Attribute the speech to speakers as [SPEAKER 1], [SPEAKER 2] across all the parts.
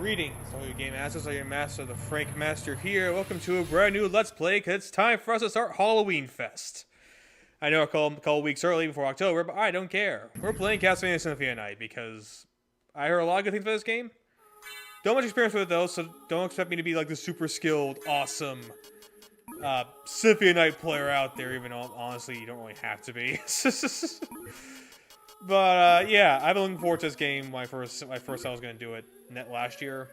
[SPEAKER 1] Greetings, all you game masters, all your master, the Frank Master here. Welcome to a brand new Let's Play, because it's time for us to start Halloween Fest. I know a couple weeks early before October, but I don't care. We're playing Castlevania Symphony night because I heard a lot of good things about this game. Don't much experience with it though, so don't expect me to be like the super skilled, awesome Symphony night player out there, even though honestly you don't really have to be. But yeah, I've been looking forward to this game when I first I was going to do it last year.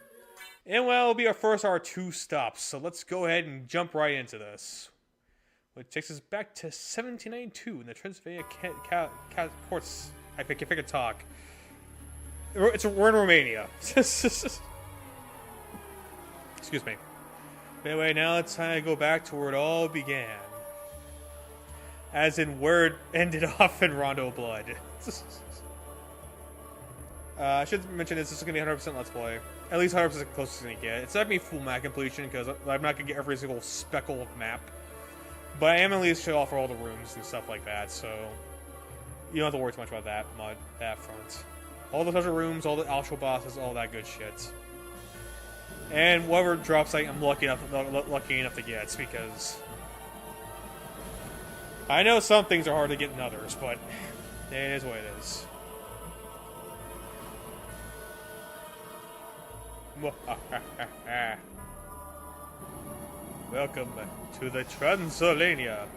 [SPEAKER 1] And well, it'll be our first of our 2 stops, so let's go ahead and jump right into this. Which takes us back to 1792 in the Transylvania courts. I think I can talk. We're in Romania. Excuse me. Anyway, now it's time to go back to where it all began. As in where it ended off in Rondo Blood. I should mention this is going to be 100% Let's Play. At least 100% closest to get. It's not going to be full map completion because I'm not going to get every single speckle of map. But I am at least show off all the rooms and stuff like that, so you don't have to worry too much about that front. All the treasure rooms, all the Alchemy bosses, all that good shit. And whatever drop site I'm lucky enough to get, because I know some things are hard to get than others, but it is what it is. Welcome to the Transylvania.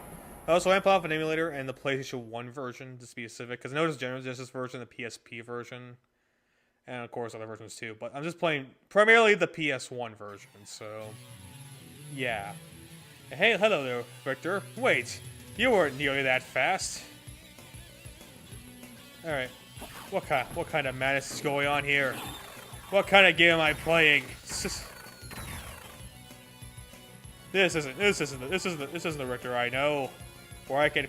[SPEAKER 1] I also am playing an emulator and the PlayStation 1 version, just to be specific, because I know there's General Justice version, the PSP version, and of course other versions too, but I'm just playing primarily the PS1 version, so yeah. Hey, hello there, Victor. Wait, you weren't nearly that fast. Alright, what kind of madness is going on here? What kind of game am I playing? This isn't the Richter I know, where I can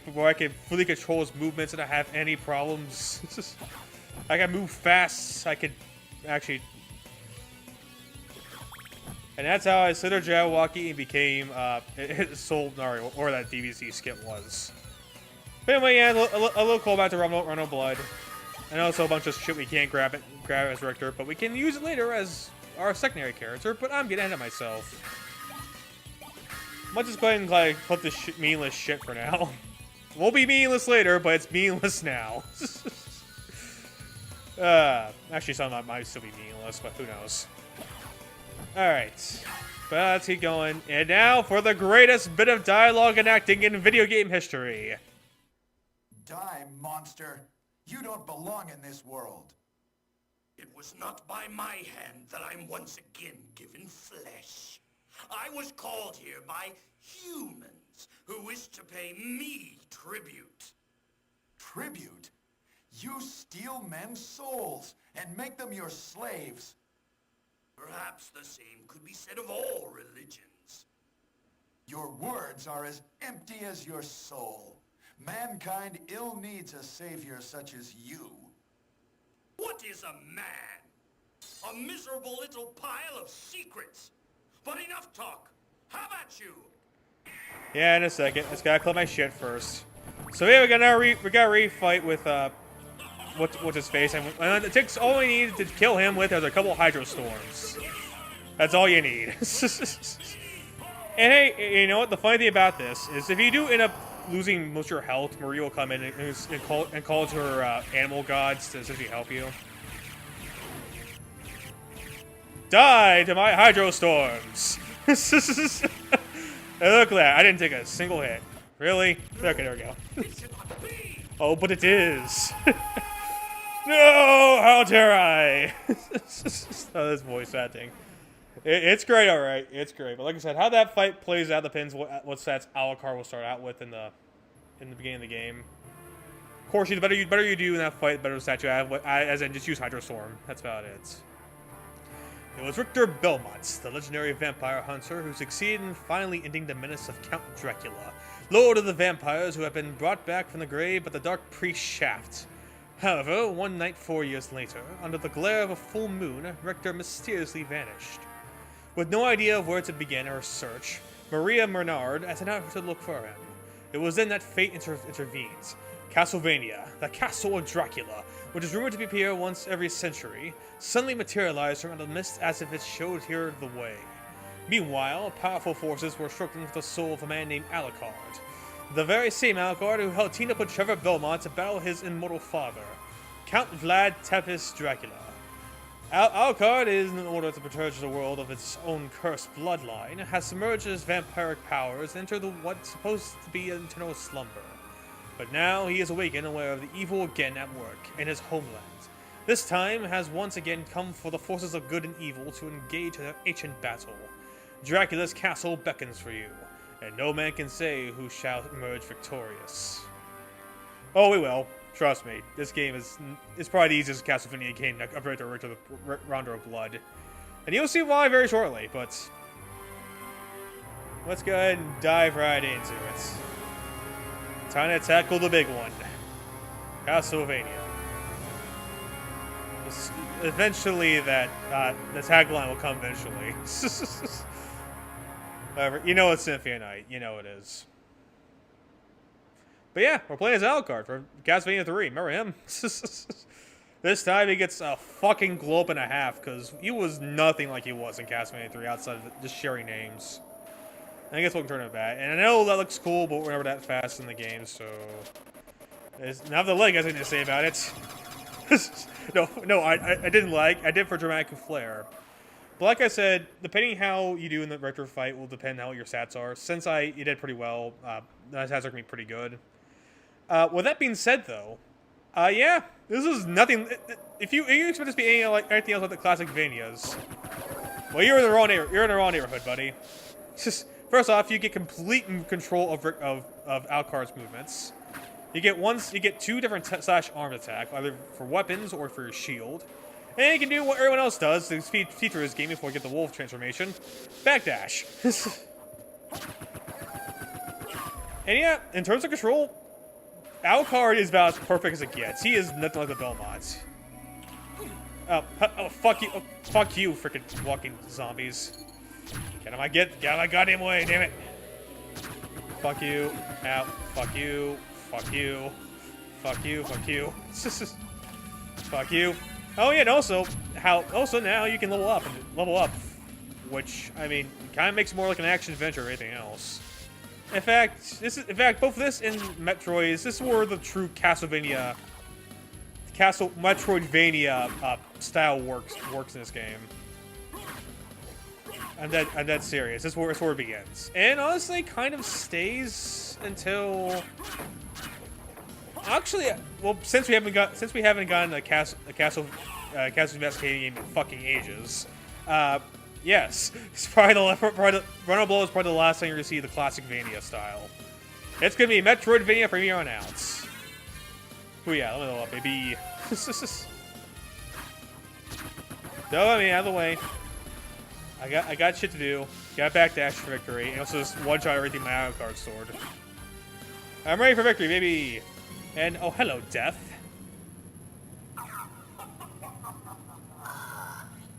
[SPEAKER 1] fully control his movements and not have any problems. I can move fast. I can actually, and that's how I Sitter Jabberwocky and became Soul Mario, or that DVC skit was. But anyway, yeah, a little callback to Rondo Blood. I know it's a bunch of shit we can't grab as Richter, but we can use it later as our secondary character. But I'm getting ahead of myself. Let's just go ahead and like put this meaningless shit for now. We'll be meaningless later, but it's meaninless now. Actually, some of that might still be meaningless, but who knows? Alright. But let's keep going. And now for the greatest bit of dialogue and acting in video game history.
[SPEAKER 2] Die, monster. You don't belong in this world.
[SPEAKER 3] It was not by my hand that I'm once again given flesh. I was called here by humans who wish to pay me tribute.
[SPEAKER 2] Tribute? You steal men's souls and make them your slaves.
[SPEAKER 3] Perhaps the same could be said of all religions.
[SPEAKER 2] Your words are as empty as your soul. Mankind ill needs a savior such as you.
[SPEAKER 3] What is a man? A miserable little pile of secrets. But enough talk. How about you?
[SPEAKER 1] Yeah, in a second. Let's gotta clear my shit first. So yeah, we gotta refight with what's his face, and it takes all we need to kill him with is a couple Hydro Storms. That's all you need. And hey, you know what? The funny thing about this is, if you do end up losing most of your health, Marie will come in and call to her animal gods to essentially help you. Die to my Hydro Storms! And look at that, I didn't take a single hit. Really? Okay, there we go. Oh, but it is! No! How dare I! Oh, this voice acting. It's great, alright. It's great. But like I said, how that fight plays out depends what stats Alucard will start out with in the beginning of the game. Of course, the better you do in that fight, the better stat you have. As in, just use Hydro Storm. That's about it. It was Richter Belmont, the legendary vampire hunter, who succeeded in finally ending the menace of Count Dracula, lord of the vampires who have been brought back from the grave by the dark priest Shaft. However, one night 4 years later, under the glare of a full moon, Richter mysteriously vanished. With no idea of where to begin her search, Maria Bernard set out to look for him. It was then that fate intervenes. Castlevania, the Castle of Dracula, which is rumored to appear once every century, suddenly materialized from out of the mist as if it showed here the way. Meanwhile, powerful forces were struggling with the soul of a man named Alucard. The very same Alucard who helped team up with Trevor Belmont to battle his immortal father, Count Vlad Tepes Dracula. Alucard, in order to purge the world of its own cursed bloodline, has submerged his vampiric powers into what's supposed to be an eternal slumber. But now he is awakened, aware of the evil again at work in his homeland. This time has once again come for the forces of good and evil to engage in an ancient battle. Dracula's castle beckons for you, and no man can say who shall emerge victorious. Oh, we will. Trust me. This game is probably the easiest Castlevania game compared to the Rondo of Blood. And you'll see why very shortly, but let's go ahead and dive right into it. Time to tackle the big one. Castlevania. Eventually, the tagline will come eventually. However, you know it's Symphony Night. You know it is. But yeah, we're playing as Alucard from Castlevania 3. Remember him? This time he gets a fucking globe and a half, because he was nothing like he was in Castlevania 3 outside of just sharing names. I guess we'll turn it back. And I know that looks cool, but we're never that fast in the game, so... Not the leg has anything to say about it. No, I didn't like. I did for dramatic flair. But like I said, depending how you do in the retro fight will depend on how your stats are. Since you did pretty well, the stats are going to be pretty good. With that being said, though, yeah, this is nothing. If you expect this to be anything else like the classic Vanias, well, you're in the wrong neighborhood, buddy. First off, you get complete control of Alucard's movements. You get two different slash arm attack, either for weapons or for your shield. And you can do what everyone else does to feature this game before you get the wolf transformation. Backdash. And yeah, in terms of control, Alucard is about as perfect as it gets. He is nothing like the Belmonts. Oh, fuck you. Oh, fuck you, freaking walking zombies. Get out of my goddamn way, damn it. Fuck you. Ow. Fuck you. Fuck you. Fuck you. Fuck you. Fuck you. Oh yeah, and also now you can level up, which I mean kind of makes it more like an action adventure or anything else. In fact, both this and Metroid, this is where the true Metroidvania style works in this game. I'm dead serious. This is where it begins, and honestly, kind of stays until. Actually, well, since we haven't gotten a Castle Investigation game in fucking ages, yes, it's probably Run Blow is probably the last time you're gonna see the classic Vania style. It's gonna be Metroidvania from here on out. Oh yeah, let me level up, baby. So I mean, out of the way. I got shit to do. Got backdash for victory, and also just one-shot everything with my Alucard sword. I'm ready for victory, baby. And oh, hello, Death.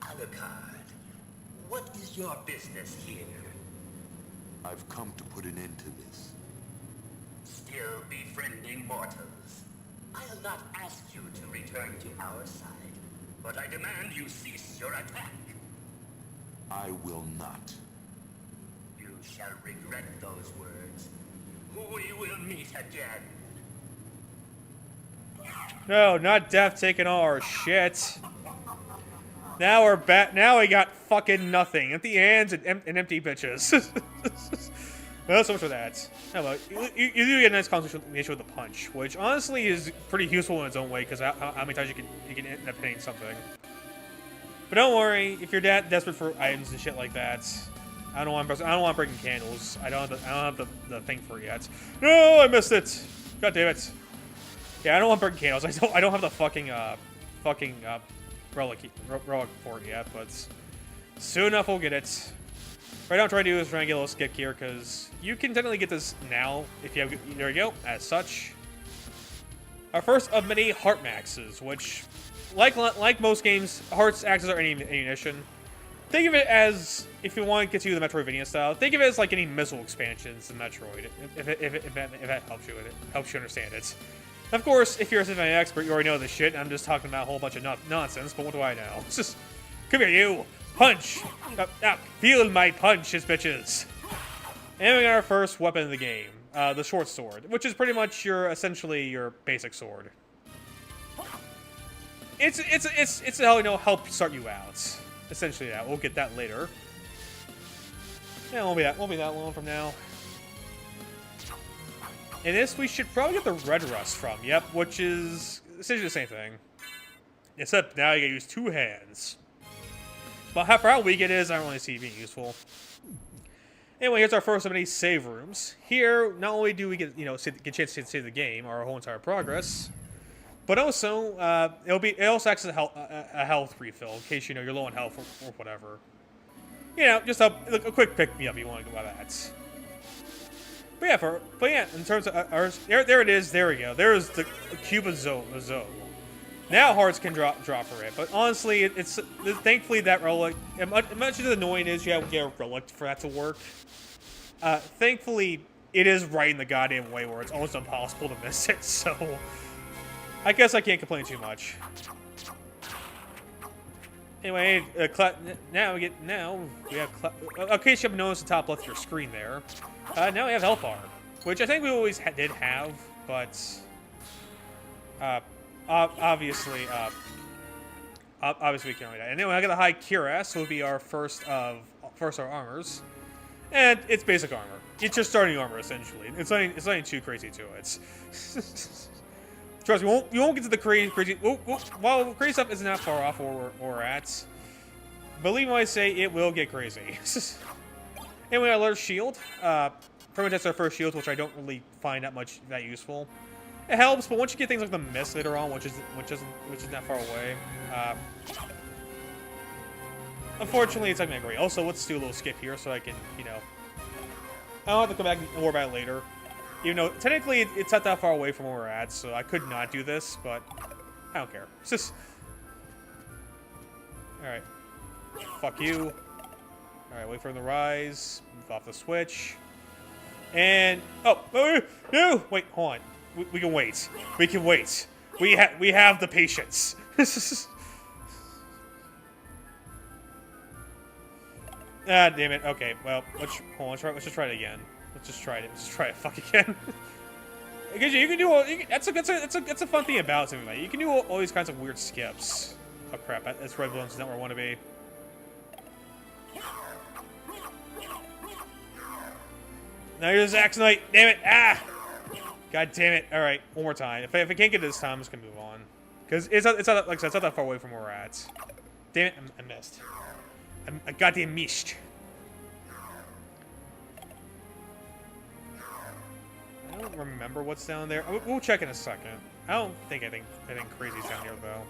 [SPEAKER 3] Alucard, what is your business here?
[SPEAKER 2] I've come to put an end to this.
[SPEAKER 3] Still befriending mortals. I'll not ask you to return to our side, but I demand you cease your attack.
[SPEAKER 2] I will not.
[SPEAKER 3] You shall regret those words. We will meet again.
[SPEAKER 1] No, not Death taking all our shit. Now we're back. Now we got fucking nothing. Empty hands and empty bitches. Well, so much for that. Hello. You do get a nice concentration with the punch, which honestly is pretty useful in its own way because how many times you can end up hitting something. But don't worry, if you're that desperate for items and shit like that, I don't want breaking candles. I don't have the thing for it yet. No, I missed it. God damn it. Yeah, I don't want breaking candles. I don't have the fucking relic for it yet, but soon enough we'll get it. Right now, I'm trying to do is trying to get a little skip here because you can technically get this now if you have. There we go. As such, our first of many heart maxes, which, like most games, hearts acts as our ammunition. Think of it as, if you want to get to the Metroidvania style, think of it as like getting missile expansions in Metroid. If that helps you with it, helps you understand it. Of course, if you're a Symphony expert, you already know this shit. I'm just talking about a whole bunch of nonsense, but what do I know? It's just, come here, you! Punch! Feel my punches, bitches! And we got our first weapon of the game, the short sword, which is pretty much essentially your basic sword. It's to help start you out. Essentially that. We'll get that later. Yeah, won't be that long from now. In this, we should probably get the red rust from. Yep, which is essentially the same thing. Except now you gotta use 2 hands. But for how weak it is, I don't really see it being useful. Anyway, here's our first of many save rooms. Here, not only do we get a chance to save the game, our whole entire progress, but also it also acts as a health refill in case you're low on health or whatever. Just a quick pick me up if you want to go by that. But yeah, in terms of ours, there it is. There we go. There's the cube of Zoe. Now hearts can drop for it, but honestly, it's thankfully that relic. Much as annoying is, you have to get a relic for that to work. Thankfully, it is right in the goddamn way where it's almost impossible to miss it. So, I guess I can't complain too much. Anyway, now we have. In case you haven't noticed the top left of your screen there, now we have health bar, which I think we always did have, but obviously we can't really die. And then I got the high cuirass, so it would be our first of our armors, and it's basic armor. It's just starting armor essentially. It's nothing too crazy to it. Trust me, you won't get to the crazy. Well, crazy stuff isn't that far off where we're at. Believe me when I say it will get crazy. Anyway, I learned shield. Pretty much that's our first shield, which I don't really find that useful. It helps, but once you get things like the mist later on, which isn't that far away, unfortunately, it's not that great. Also, let's do a little skip here so I can, I don't have to come back and worry about it later. Even though technically it's not that far away from where we're at, so I could not do this, but I don't care. It's just all right. Fuck you. All right, wait for him to rise. Move off the switch. And no, wait, hold on. We can wait. We can wait. We have the patience. Ah, damn it. Okay, well, let's just try it again. Let's just try it. Let's just try it. Fuck again. Because you can do that's a fun thing about something like that. You can do all these kinds of weird skips. Oh crap! That's red balloons. Not where I want to be. Now here's Axe Knight. Damn it! Ah! God damn it! All right, one more time. If I can't get it this time, I'm just gonna move on. Because it's not like I said, it's not that far away from where we're at. Damn it! I missed. I goddamn missed. I don't remember what's down there. We'll check in a second. I don't think anything crazy is down here though.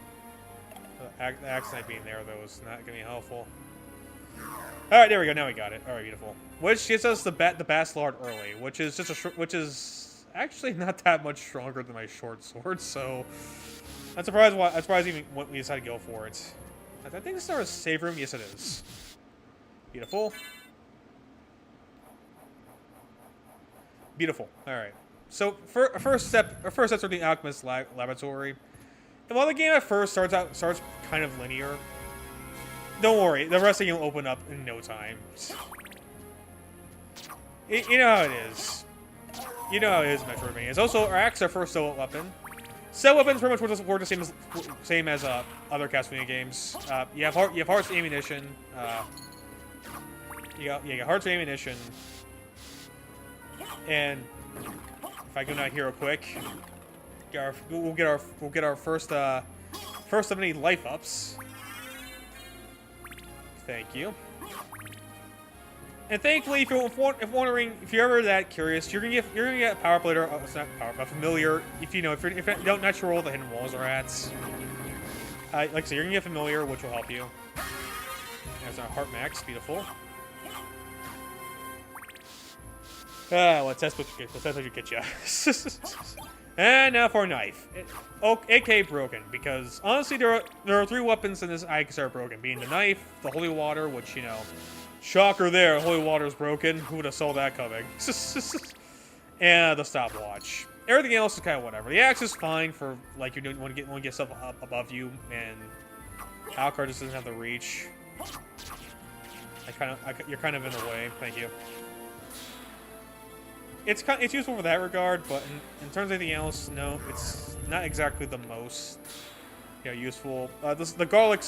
[SPEAKER 1] The Axe Knight being there though is not gonna be helpful. All right, there we go. Now we got it. All right, beautiful. Which gives us the Bastard early, which is just actually not that much stronger than my short sword. So I'm surprised even when we decided to go for it. I think this is our save room. Yes, it is. Beautiful. Beautiful. All right. So for our first step are the Alchemist Laboratory. And while the game at first starts kind of linear, don't worry, the rest of you will open up in no time. You know how it is. You know how it is, Metroidvania. It's also our axe, our first solo weapon. Solo weapons pretty much work the same as other Castlevania games. You have hearts and ammunition. You got hearts and ammunition. And if I go down here real quick, we'll get our first of many life ups. Thank you. And thankfully, if you're ever that curious, you're gonna get a power player. It's not power, a familiar. If you don't not sure where all the hidden walls are at. Like I said, you're gonna get familiar, which will help you. There's our heart max, beautiful. Let's test what you get you. And now for a knife. AK broken, because honestly there are 3 weapons in this I consider broken, being the knife, the holy water, which shocker there, holy water is broken. Who would have saw that coming? And the stopwatch. everything else is kind of whatever. The axe is fine for like you're doing want to get stuff up above you, and Alucard just doesn't have the reach. You're kind of in the way. Thank you. It's useful for that regard, but in terms of anything else, no, it's not exactly the most useful. The garlic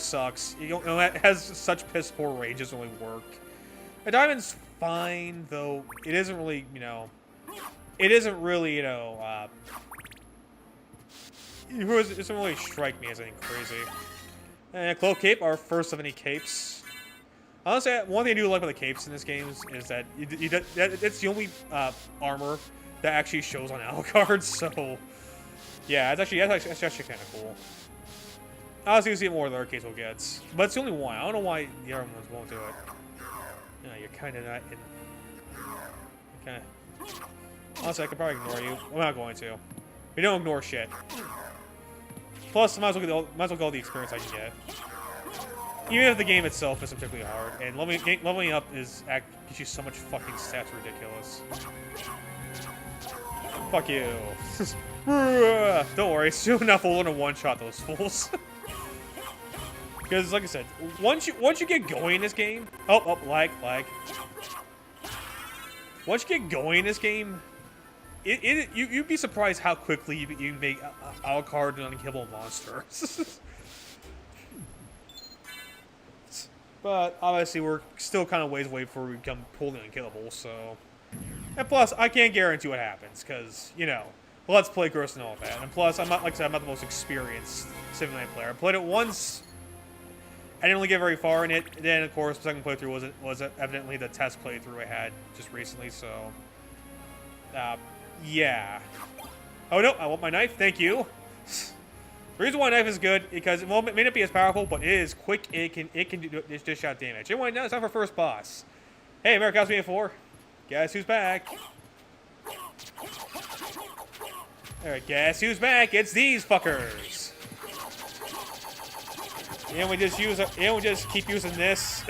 [SPEAKER 1] sucks. It has such piss poor range, doesn't really work. The diamond's fine, though it isn't really it doesn't really strike me as anything crazy. And Cloak Cape, our first of any capes. Honestly, one thing I do like about the capes in this game is that it's the only armor that actually shows on Alucard. So, yeah, that's actually kind of cool. Honestly, we'll see more of the other capes we'll get, but it's the only one. I don't know why the other ones won't do it. You're kind of not in. Okay. Honestly, I could probably ignore you. I'm not going to. We don't ignore shit. Plus, might as well get all the experience I can get. Even if the game itself isn't particularly hard, and leveling up gives you so much fucking stats ridiculous. Fuck you. Don't worry, soon enough we'll learn to one-shot those fools. Because, like I said, once you get going in this game, lag. Once you get going in this game, you'd be surprised how quickly you make Alucard an unkillable monster. But obviously, we're still kind of ways away before we become totally unkillable. So, and plus, I can't guarantee what happens because let's play gross and all that. And plus, I'm not I'm not the most experienced Symphony player. I played it once. I didn't really get very far in it. Then, of course, the second playthrough was evidently the test playthrough I had just recently. So, yeah. Oh no, I want my knife. Thank you. The reason why knife is good because it may not be as powerful, but it is quick. It can dish out damage. Anyway, now it's time for first boss. Hey, America Castlevania 4. Guess who's back? Alright, guess who's back? It's these fuckers. And we just keep using this.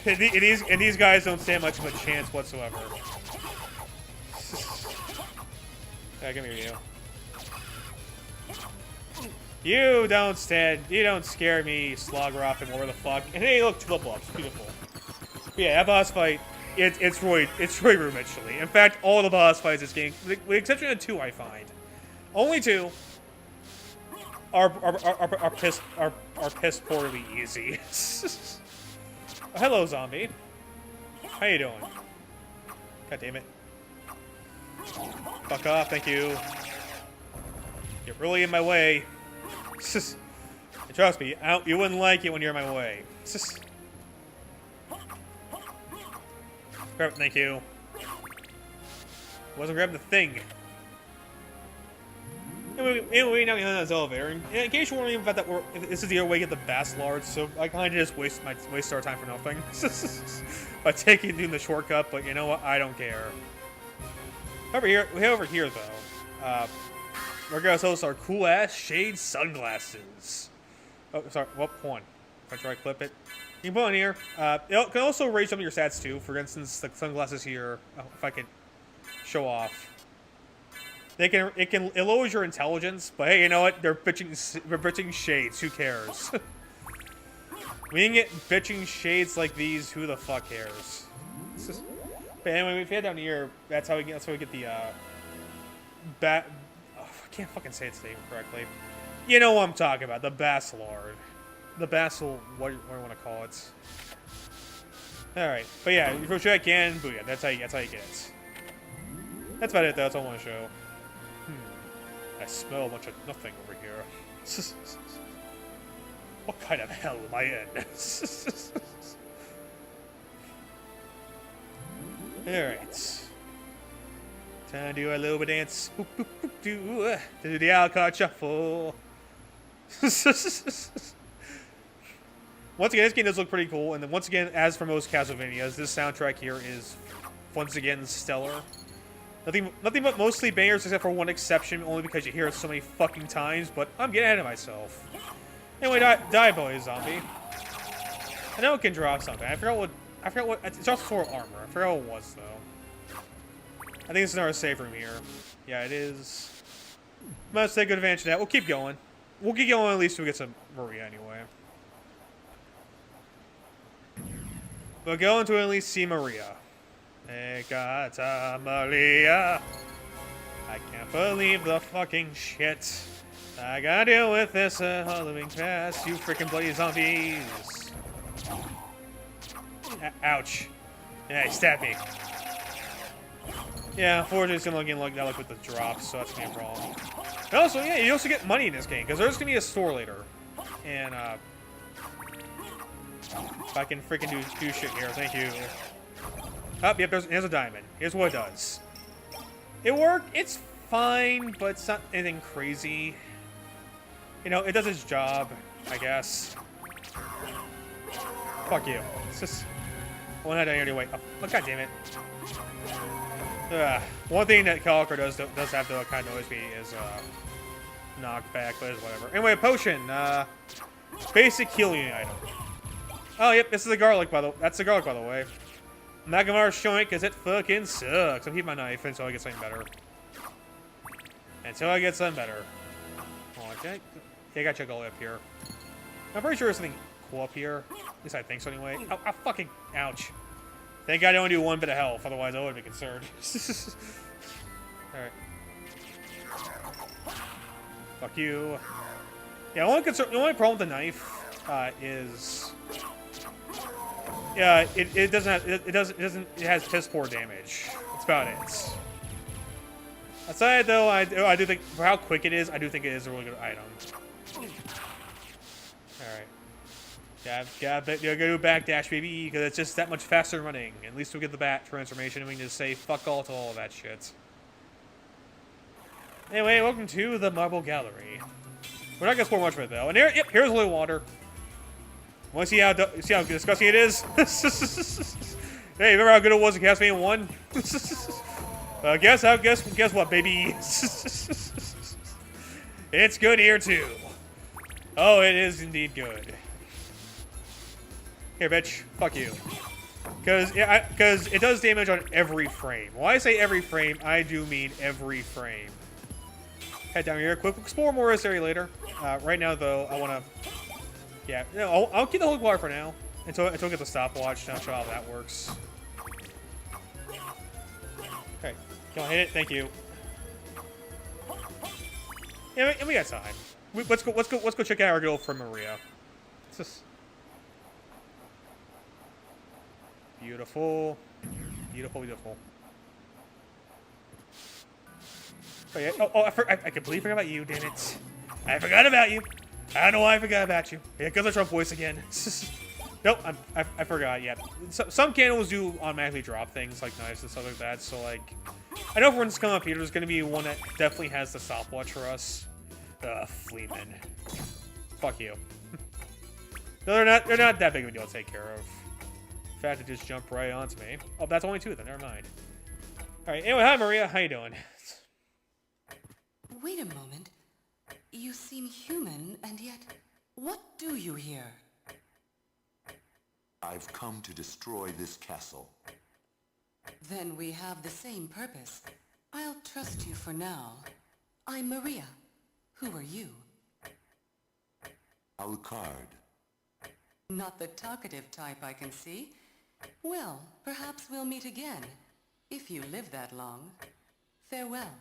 [SPEAKER 1] and these guys don't stand much of a chance whatsoever. Yeah, give me you. You don't scare me, Slogroth and whatever the fuck. And hey, look, 2 level ups, beautiful. But yeah, that boss fight, it's really room actually. In fact, all the boss fights in this game, with the exception of 2, I find, only 2 are piss poorly easy. Oh, hello, zombie. How you doing? God damn it. Fuck off, thank you. You're really in my way. Trust me, you wouldn't like it when you're in my way. Grab it, thank you. Wasn't grabbing the thing. Anyway, now we're on this elevator. In case you're wondering about that, this is the other way to get the Bastlards, so I kind of just waste our time for nothing by doing the shortcut. But you know what? I don't care. Over here though. We're gonna host our cool ass shade sunglasses. Oh, sorry. What one? If I try to clip it, you can put on here. It can also raise some of your stats too. For instance, the sunglasses here. Oh, if I can show off, it lowers your intelligence. But hey, you know what? They're bitching shades. Who cares? We can get bitching shades like these. Who the fuck cares? But anyway, if you head down here, that's how we get the I can't fucking say its name correctly. You know what I'm talking about. The Bastard. The Basel, what do you want to call it? Alright. But yeah, if you show I can, booyah. That's how you get it. That's about it though. That's all I want to show. I smell a bunch of nothing over here. What kind of hell am I in? Alright. Time to do a little bit of dance. Boop, boop, boop, do the Alucard shuffle. Once again, this game does look pretty cool. And then once again, as for most Castlevanias, this soundtrack here is once again stellar. Nothing but mostly bangers except for one exception, only because you hear it so many fucking times, but I'm getting ahead of myself. Anyway, die boy, zombie. I know it can drop something. I forgot what it's also for armor. I forgot what it was though. I think this is our safe room here. Yeah, it is. Must take good advantage of that. We'll keep going. We'll keep going at least till we get some Maria anyway. We'll go until we at least see Maria. Ekata Maria. I can't believe the fucking shit I gotta deal with this Halloween past, you freaking bloody zombies. Ouch. Yeah, he stabbed me. Yeah, unfortunately, it's gonna get like that with the drops, so that's gonna be wrong. And also, yeah, you also get money in this game, because there's gonna be a store later. And, if I can freaking do shit here, thank you. Oh, yep, here's a diamond. Here's what it does. It worked. It's fine, but it's not anything crazy. You know, it does its job, I guess. Fuck you. It's just one head anyway. Oh, god damn it. One thing that Calico does have to kind of annoys me is knockback, but it's whatever. Anyway, a potion. Basic healing item. Oh, yep, this is the garlic, that's the garlic, by the way. I'm not gonna show it because it fucking sucks. I'll keep my knife until I get something better. Until I get something better. Oh, okay. Yeah, I gotta check all the way up here. I'm pretty sure there's something cool up here. At least I think so anyway. Oh, fucking ouch. Thank God I only do one bit of health, otherwise I would be concerned. Alright. Fuck you. Yeah, the only problem with the knife is yeah, it has piss poor damage. That's about it. Aside though, I do think for how quick it is, I do think it is a really good item. Alright. Gotta do a backdash, baby, because it's just that much faster running. At least we'll get the bat transformation and we can just say fuck all to all of that shit. Anyway, welcome to the Marble Gallery. We're not gonna explore much of it though. And here, yep, here's a little water. Want to see how disgusting it is? Hey, remember how good it was in Castlevania 1? Guess what, baby? It's good here too. Oh, it is indeed good. Here, bitch. Fuck you. Because it does damage on every frame. When I say every frame, I do mean every frame. Head down here. Quick explore more of this area later. Right now, though, I want to... Yeah, no, I'll keep the holy water for now. Until I get the stopwatch. I'll show how that works. Okay. Come on, hit it. Thank you. Yeah, and we got time. Let's go check out our guild for Maria. It's just... Beautiful. Beautiful, beautiful. Oh, yeah. I completely forgot about you, damn it. I forgot about you. I don't know why I forgot about you. Here comes the Trump voice again. Nope, I forgot, yeah. Some candles do automatically drop things, like knives and stuff like that, so, like... I know if we're going to come up here, there's going to be one that definitely has the stopwatch for us. Fleeman. Fuck you. No, they're not that big of a deal to take care of. In fact, it just jumped right onto me. Oh, that's only two then, never mind. Alright, anyway, hi Maria, how you doing?
[SPEAKER 4] Wait a moment. You seem human, and yet, what do you here?
[SPEAKER 2] I've come to destroy this castle.
[SPEAKER 4] Then we have the same purpose. I'll trust you for now. I'm Maria. Who are you?
[SPEAKER 2] Alucard.
[SPEAKER 4] Not the talkative type, I can see. Well, perhaps we'll meet again, if you live that long. Farewell.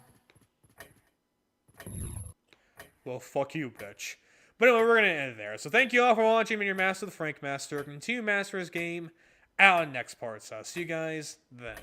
[SPEAKER 1] Well, fuck you, bitch. But anyway, we're going to end it there. So thank you all for watching. I'm your Master, the Frank Master. Continue Master his game out in next part. So I'll see you guys then.